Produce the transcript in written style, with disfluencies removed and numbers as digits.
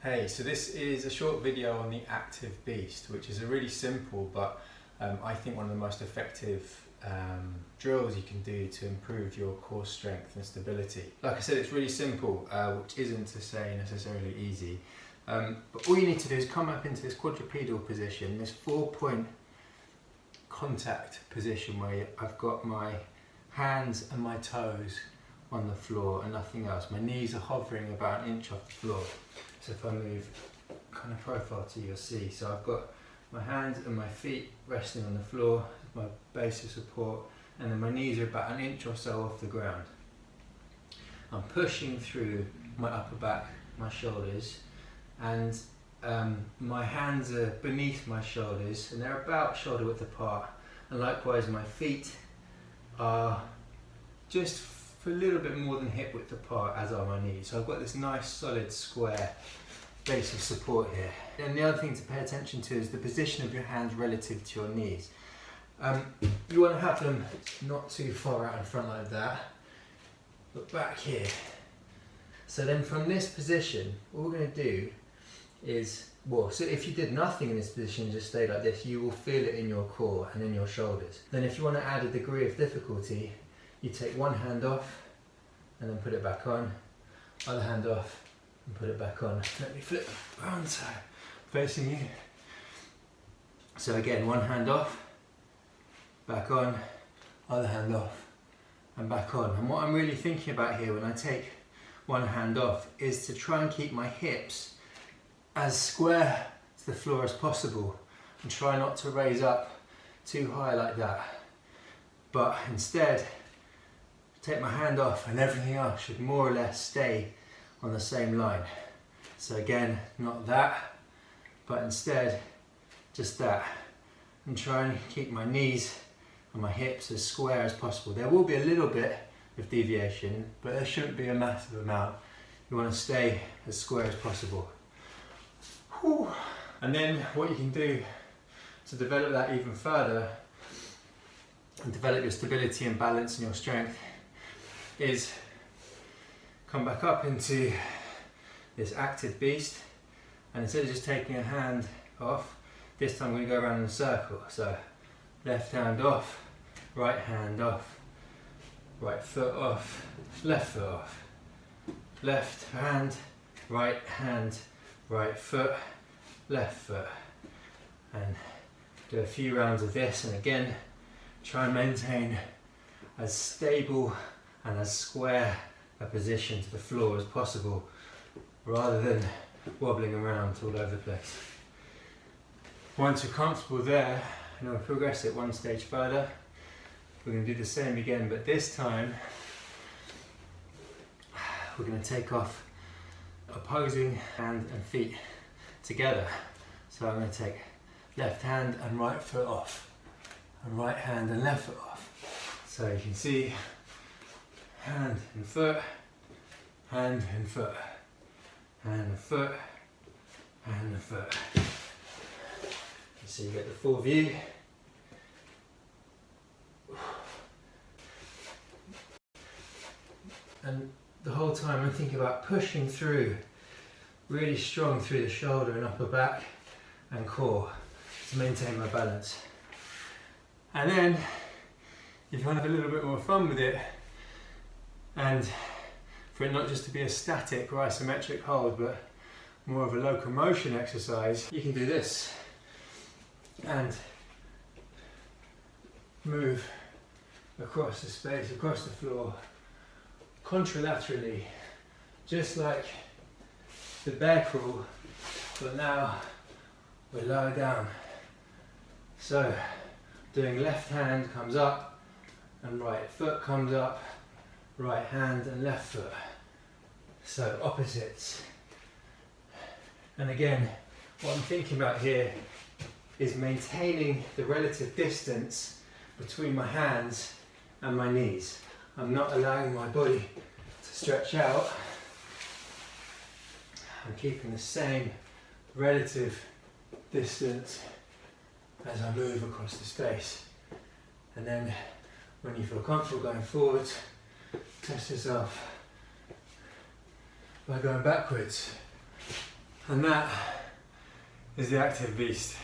Hey, so this is a short video on the active beast, which is a really simple but I think one of the most effective drills you can do to improve your core strength and stability. Like I said, it's really simple, which isn't to say necessarily easy. But all you need to do is come up into this quadrupedal position, this 4-point contact position where I've got my hands and my toes on the floor and nothing else. My knees are hovering about an inch off the floor. So if I move kind of profile to you, you'll see. So I've got my hands and my feet resting on the floor, my base of support, and then my knees are about an inch or so off the ground. I'm pushing through my upper back, my shoulders, and my hands are beneath my shoulders and they're about shoulder width apart, and likewise my feet are just a little bit more than hip width apart, as are my knees. So I've got this nice solid square base of support here. And the other thing to pay attention to is the position of your hands relative to your knees. You want to have them not too far out in front like that, but back here. So then from this position, what we're going to do is, so if you did nothing in this position and just stayed like this, you will feel it in your core and in your shoulders. Then if you want to add a degree of difficulty, you take one hand off and then put it back on, other hand off and put it back on. Let me flip around so facing you. So again, one hand off, back on, other hand off and back on. And what I'm really thinking about here when I take one hand off is to try and keep my hips as square to the floor as possible and try not to raise up too high like that. But instead, take my hand off and everything else should more or less stay on the same line. So again, not that, but instead just that. And try and keep my knees and my hips as square as possible. There will be a little bit of deviation, but there shouldn't be a massive amount. You want to stay as square as possible. Whew. And then what you can do to develop that even further and develop your stability and balance and your strength is come back up into this active beast, and instead of just taking a hand off, this time I'm going to go around in a circle. So left hand off, right hand off, right foot off, left foot off, left hand, right foot, left foot, and do a few rounds of this. And again, try and maintain as stable and as square a position to the floor as possible, rather than wobbling around all over the place. Once you're comfortable there, and we'll progress it one stage further, we're going to do the same again, but this time we're going to take off opposing hand and feet together. So I'm going to take left hand and right foot off, and right hand and left foot off. So you can see hand and foot, hand and foot, hand and foot, hand and foot. So you get the full view. And the whole time I'm thinking about pushing through, really strong through the shoulder and upper back and core to maintain my balance. And then, if you want to have a little bit more fun with it, and for it not just to be a static or isometric hold, but more of a locomotion exercise, you can do this and move across the space, across the floor, contralaterally, just like the bear crawl, but now we're lower down. So doing left hand comes up and right foot comes up, right hand and left foot. So opposites. And again, what I'm thinking about here is maintaining the relative distance between my hands and my knees. I'm not allowing my body to stretch out. I'm keeping the same relative distance as I move across the space. And then when you feel comfortable going forwards, test yourself by going backwards. And that is the active beast.